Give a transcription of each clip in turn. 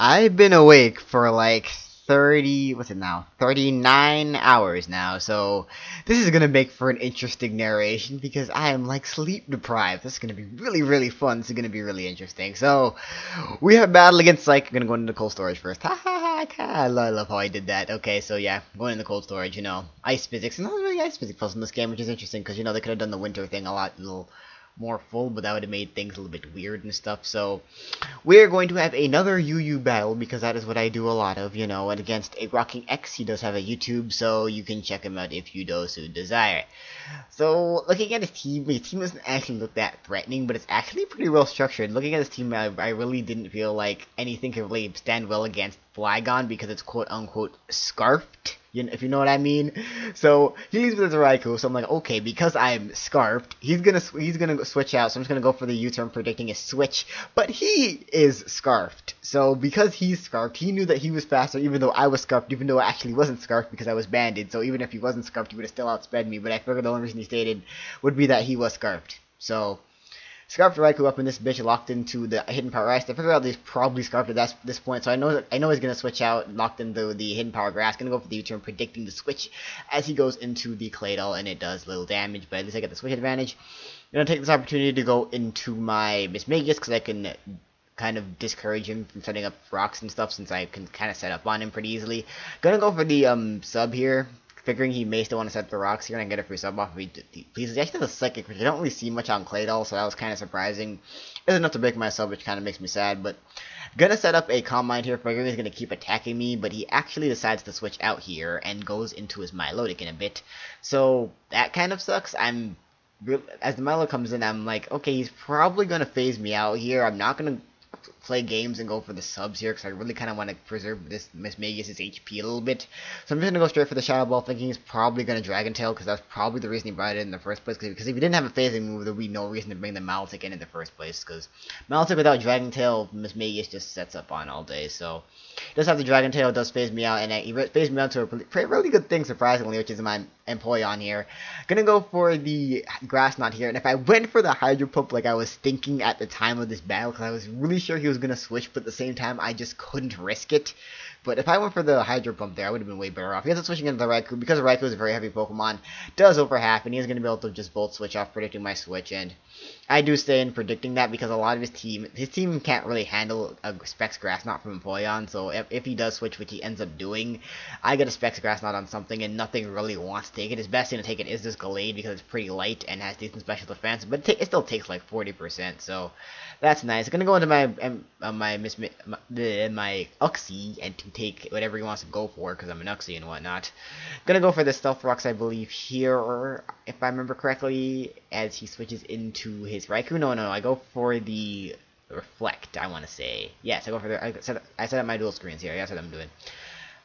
I've been awake for like 30, what's it now? 39 hours now, so this is gonna make for an interesting narration because I am like sleep deprived. This is gonna be really, really fun. This is gonna be really interesting. So, we have a battle against Psych. I'm gonna go into the cold storage first. Ha ha ha, I love how I did that. Okay, so yeah, going in the cold storage, ice physics. And not really ice physics puzzles in this game, which is interesting because, they could have done the winter thing a little more full, but that would have made things a little bit weird and stuff. So we're going to have another UU battle because that is what I do a lot of, and against a RockinX. He does have a YouTube, so you can check him out if you do so desire. So looking at his team doesn't actually look that threatening, but it's actually pretty well structured. Looking at his team, I really didn't feel like anything could really stand well against Flygon because it's quote unquote scarfed. If you know what I mean. So he leaves with his Raikou, so I'm like, okay, because I'm scarfed, he's gonna switch out, so I'm just gonna go for the U-turn predicting a switch, but he is scarfed. So because he's scarfed, he knew that he was faster even though I was scarfed, even though I actually wasn't scarfed because I was banded. So even if he wasn't scarfed, he would have still outsped me, but I figured the only reason he stated would be that he was scarfed. So Scarfed Raikou up in this bitch locked into the hidden power ice. I figured out he's probably scarfed at this point, so I know he's gonna switch out, locked into the hidden power grass. Gonna go for the U-turn, predicting the switch as he goes into the Claydol, and it does little damage, but at least I get the switch advantage. I'm gonna take this opportunity to go into my Miss Magus because I can kind of discourage him from setting up rocks and stuff since I can kind of set up on him pretty easily. Gonna go for the sub here, figuring he may still want to set the rocks here and get a free sub off if he pleases. He actually has a psychic, which I don't really see much on Claydol, so that was kind of surprising. It's enough to break my sub, which kind of makes me sad, but gonna set up a Calm Mind here, figuring he's gonna keep attacking me, but he actually decides to switch out here and goes into his Milotic in a bit. So that kind of sucks. As the Milo comes in, I'm like, okay, he's probably gonna phase me out here. I'm not gonna play games and go for the subs here because I really kind of want to preserve this Miss Magus' HP a little bit. So I'm just going to go straight for the Shadow Ball, thinking he's probably going to Dragon Tail because that's probably the reason he brought it in the first place. Because if he didn't have a phasing move, there would be no reason to bring the Maltic in the first place. Because Maltic without Dragon Tail, Miss Magus just sets up on all day. So he does have the Dragon Tail, does phase me out, and he phased me out to a really good thing, surprisingly, which is my Empoleon here. Gonna go for the Grass Knot here, and if I went for the Hydro Pump like I was thinking at the time of this battle, because I was really sure he was gonna switch, but at the same time I just couldn't risk it. But if I went for the Hydro Pump there, I would have been way better off. He ends up switching into the Raikou, because Raikou is a very heavy Pokemon, does over half, and he's going to be able to just Volt Switch off, predicting my switch, and I do stay in predicting that because a lot of his team can't really handle a Specs Grass Knot from Empoleon, so if he does switch, which he ends up doing, I get a Specs Grass Knot on something, and nothing really wants to take it. His best thing to take it is this Gallade because it's pretty light and has decent special defense, but it still takes like 40%, so that's nice. I'm gonna go into my Uxie and to take whatever he wants to go for because I'm an Uxie and whatnot. Gonna go for the Stealth Rocks, I believe, here, if I remember correctly, as he switches into his Raikou. No, I go for the Reflect, I want to say. Yes, I go for the. I set up my dual screens here. That's what I'm doing.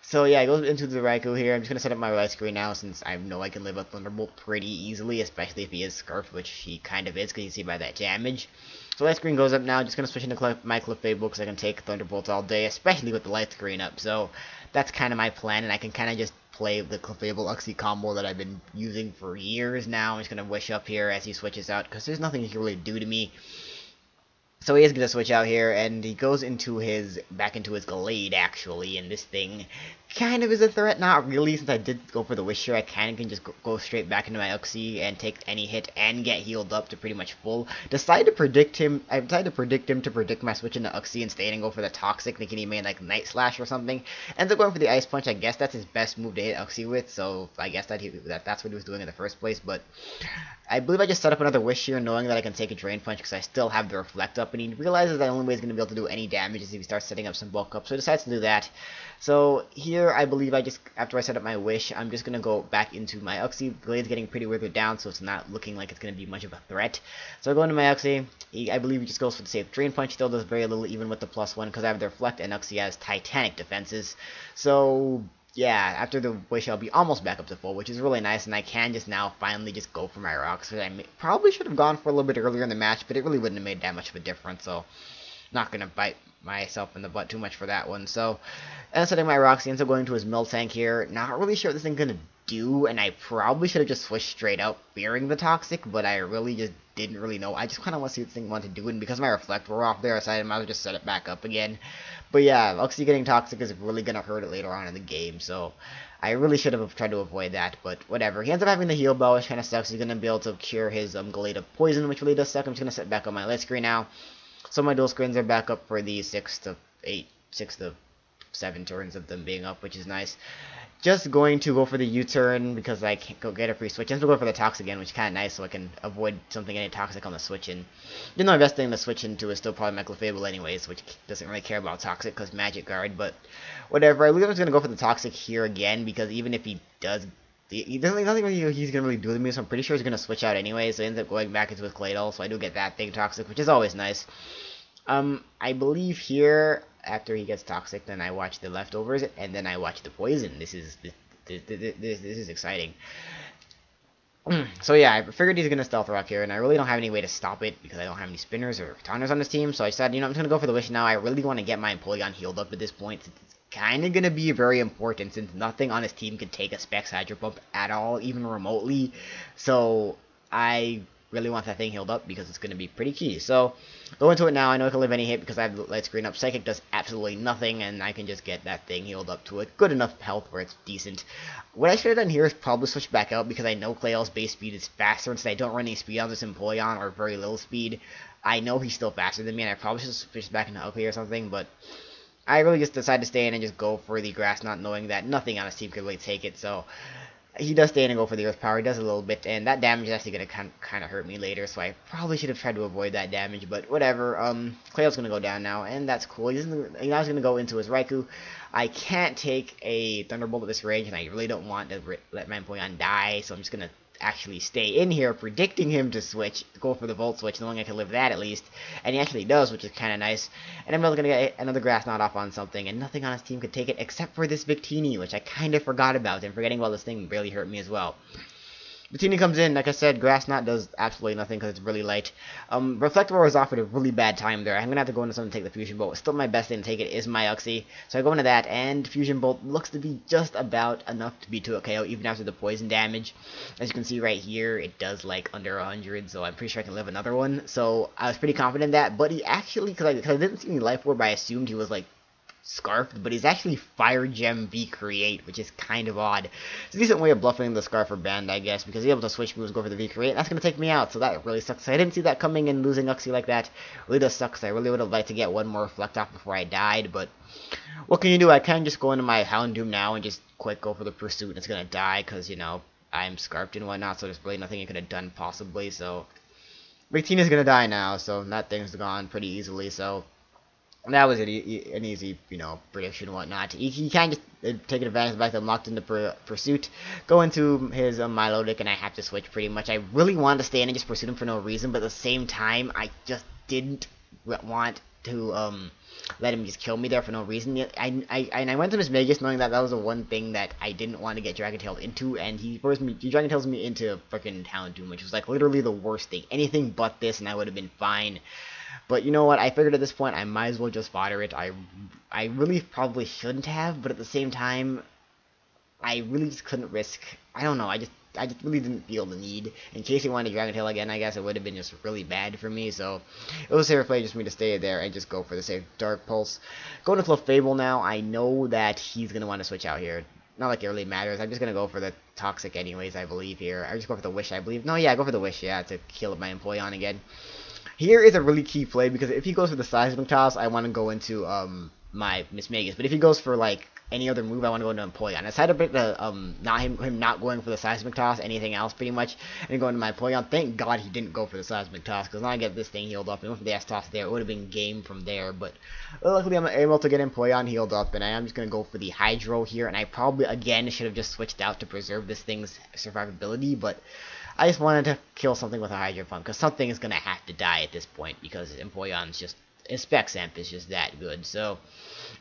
So yeah, I go into the Raikou here. I'm just gonna set up my right screen now since I know I can live up Thunderbolt pretty easily, especially if he is Scarfed, which he kind of is, because you see by that damage. So light screen goes up now. Just gonna switch into my Clefable because I can take Thunderbolts all day, especially with the light screen up. So that's kind of my plan, and I can kind of just play the Clefable Uxie combo that I've been using for years now. I'm just gonna wish up here as he switches out because there's nothing he can really do to me. So he is going to switch out here, and he goes back into his Gallade, actually, and this thing kind of is a threat. Not really, since I did go for the Wish here. I kind of can just go straight back into my Uxie and take any hit and get healed up to pretty much full. I decided to predict him to predict my switch into Uxie instead and go for the Toxic, thinking he made like Night Slash or something. Ends up going for the Ice Punch. I guess that's his best move to hit Uxie with, so I guess that's what he was doing in the first place, but I believe I just set up another Wish here, knowing that I can take a Drain Punch because I still have the Reflect up, and he realizes that the only way he's going to be able to do any damage is if he starts setting up some bulk up, so he decides to do that. So here, I believe after I set up my Wish, I'm just going to go back into my Uxie. Glade's getting pretty withered down, so it's not looking like it's going to be much of a threat. So I go into my Uxie. I believe he just goes for the safe Drain Punch, still does very little even with the +1 because I have the Reflect, and Uxie has Titanic defenses. So yeah, after the Wish, I'll be almost back up to full, which is really nice, and I can just now finally just go for my rocks, which I probably should have gone for a little bit earlier in the match, but it really wouldn't have made that much of a difference, so not going to bite myself in the butt too much for that one. So, and setting my rocks, he ends up going to his Miltank here. Not really sure what this thing's going to do, and I probably should have just switched straight out, fearing the Toxic, but I really just didn't really know. I just kind of want to see what this thing wanted to do, and because my Reflect were off there, I decided I might as well just set it back up again. But yeah, Uxie getting Toxic is really gonna hurt it later on in the game, so I really should have tried to avoid that, but whatever. He ends up having the heal bell, which kind of sucks. He's gonna be able to cure his Galeta poison, which really does suck. I'm just gonna set back on my lit screen now. So my dual screens are back up for the 6 to 7 turns of them being up, which is nice. Just going to go for the U-turn because I can't go get a free switch. I'm going to go for the Toxic again, which is kind of nice, so I can avoid something getting Toxic on the switch. And even though my best thing to switch into is still probably my Clefable anyways, which doesn't really care about Toxic because Magic Guard, but whatever. I believe I'm just going to go for the Toxic here again because even if he does, he doesn't, nothing really he's going to really do to me, so I'm pretty sure he's going to switch out anyway, so he ends up going back into his Claydol, so I do get that thing Toxic, which is always nice. I believe here, after he gets Toxic, then I watch the leftovers, and then I watch the poison. This is exciting. So yeah, I figured he's gonna Stealth Rock here, and I really don't have any way to stop it because I don't have any spinners or taunters on this team. So I said, you know, I'm just gonna go for the Wish now. I really want to get my Empoleon healed up at this point. It's kind of gonna be very important since nothing on his team can take a Specs Hydro Pump at all, even remotely. So I really want that thing healed up because it's going to be pretty key. So, go into it now. I know I can live any hit because I have the light screen up. Psychic does absolutely nothing, and I can just get that thing healed up to a good enough health where it's decent. What I should have done here is probably switch back out because I know Claydol's base speed is faster, and since I don't run any speed on this Empoleon or very little speed, I know he's still faster than me, and I probably should switch back into Ugly or something, but I really just decided to stay in and just go for the grass, not knowing that nothing on his team could really take it, so he does stay in and go for the Earth Power. He does a little bit, and that damage is actually going to kind of hurt me later, so I probably should have tried to avoid that damage, but whatever. Claydol's going to go down now, and that's cool. He's now going to go into his Raikou. I can't take a Thunderbolt at this range, and I really don't want to let my Empoleon die, so I'm just going to actually stay in here, predicting him to switch, go for the Volt Switch, knowing I can live that at least, and he actually does, which is kind of nice, and I'm going to get another Grass Knot off on something, and nothing on his team could take it except for this Victini, which I kind of forgot about, and forgetting about this thing really hurt me as well. Victini comes in, like I said, Grass Knot does absolutely nothing because it's really light. Reflector was offered a really bad time there. I'm going to have to go into something to take the Fusion Bolt. Still my best thing to take it is my Uxie. So I go into that, and Fusion Bolt looks to be just about enough to be to a KO, even after the poison damage. As you can see right here, it does like under 100, so I'm pretty sure I can live another one. So I was pretty confident in that, but he actually, because I didn't see any Life Orb, I assumed he was like Scarfed, but he's actually Fire Gem V Create, which is kind of odd. It's a decent way of bluffing the Scarf or Band, I guess, because he's able to switch moves, go for the V Create, and that's going to take me out, so that really sucks. I didn't see that coming, and losing Uxie like that really does suck, because I really would have liked to get one more Reflect off before I died, but what can you do? I can just go into my Houndoom now and just quick go for the Pursuit, and it's going to die, because, you know, I'm Scarfed and whatnot, so there's really nothing you could have done possibly, so Victina's going to die now, so that thing's gone pretty easily, so that was an easy, you know, prediction and whatnot. He can just take advantage of the fact that I'm locked into Pursuit, go into his Milotic, and I have to switch pretty much. I really wanted to stay in and just pursue him for no reason, but at the same time, I just didn't want to let him just kill me there for no reason. I went to Miss Vegas knowing that that was the one thing that I didn't want to get Dragon Tailed into, and he Dragon Tails me into freaking Houndoom, which was like literally the worst thing. Anything but this, and I would have been fine. But you know what? I figured at this point I might as well just fodder it. I really probably shouldn't have, but at the same time, I really just couldn't risk. I don't know. I just really didn't feel the need. In case he wanted Dragon Tail again, I guess it would have been just really bad for me. So it was a safer play just for me to stay there and just go for the safe Dark Pulse. Going to Clefable now. I know that he's gonna want to switch out here. Not like it really matters. I'm just gonna go for the Toxic anyways. I believe here. I just go for the Wish. I believe. No, yeah, go for the Wish. Yeah, to heal up my Empoleon again. Here is a really key play, because if he goes for the Seismic Toss, I want to go into my Miss Magus. But if he goes for like any other move, I want to go into Empoleon. I decided to pick the him not going for the Seismic Toss, anything else pretty much, and going to my Empoleon. Thank God he didn't go for the Seismic Toss, because now I get this thing healed up. And went for the S-Toss there, it would have been game from there. But luckily I'm able to get Empoleon healed up, and I am just going to go for the Hydro here. And I probably again should have just switched out to preserve this thing's survivability, but I just wanted to kill something with a Hydro Pump, because something is going to have to die at this point, because Empoleon's just, Specs Amp is just that good. So,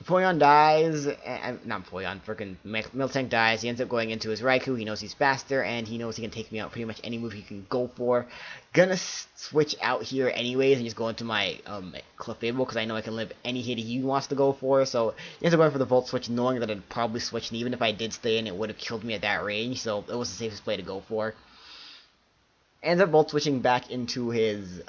Empoleon dies, not Empoleon, freaking Miltank dies, he ends up going into his Raikou, he knows he's faster, and he knows he can take me out pretty much any move he can go for. Gonna switch out here anyways, and just go into my Clefable, because I know I can live any hit he wants to go for, so he ends up going for the Volt Switch, knowing that I'd probably switch, and even if I did stay in, it would have killed me at that range, so it was the safest play to go for. ends up bolt switching back into his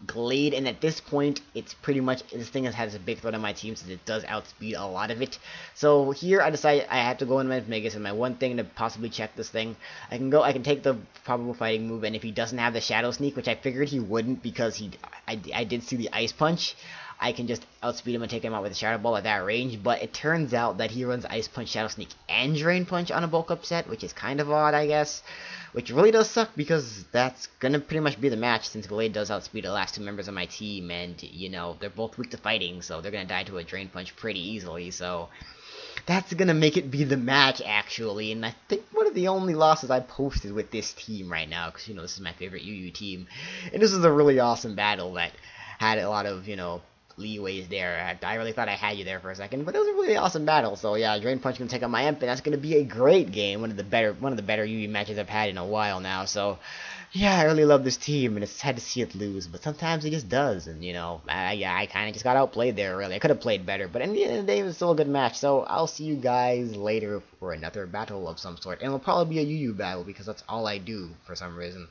Glade, and at this point, it's pretty much, this thing has a big threat on my team since it does outspeed a lot of it. So here I decide I have to go in with Megas, and my one thing to possibly check this thing, I can take the probable fighting move, and if he doesn't have the Shadow Sneak, which I figured he wouldn't because I did see the Ice Punch, I can just outspeed him and take him out with a Shadow Ball at that range, but it turns out that he runs Ice Punch, Shadow Sneak, and Drain Punch on a bulk up set, which is kind of odd, I guess. Which really does suck, because that's gonna pretty much be the match, since Glade does outspeed the last two members of my team, and, you know, they're both weak to fighting, so they're gonna die to a Drain Punch pretty easily, so that's gonna make it be the match, actually, and I think one of the only losses I posted with this team right now, because, you know, this is my favorite UU team, and this is a really awesome battle that had a lot of, you know, leeways there. I really thought I had you there for a second, but it was a really awesome battle. So yeah, Drain Punch can take out my Imp, and that's gonna be a great game. One of the better UU matches I've had in a while now. So yeah, I really love this team, and it's sad to see it lose, but sometimes it just does. And you know, I kind of just got outplayed there. Really, I could have played better, but in the end of the day, it was still a good match. So I'll see you guys later for another battle of some sort, and it'll probably be a UU battle because that's all I do for some reason.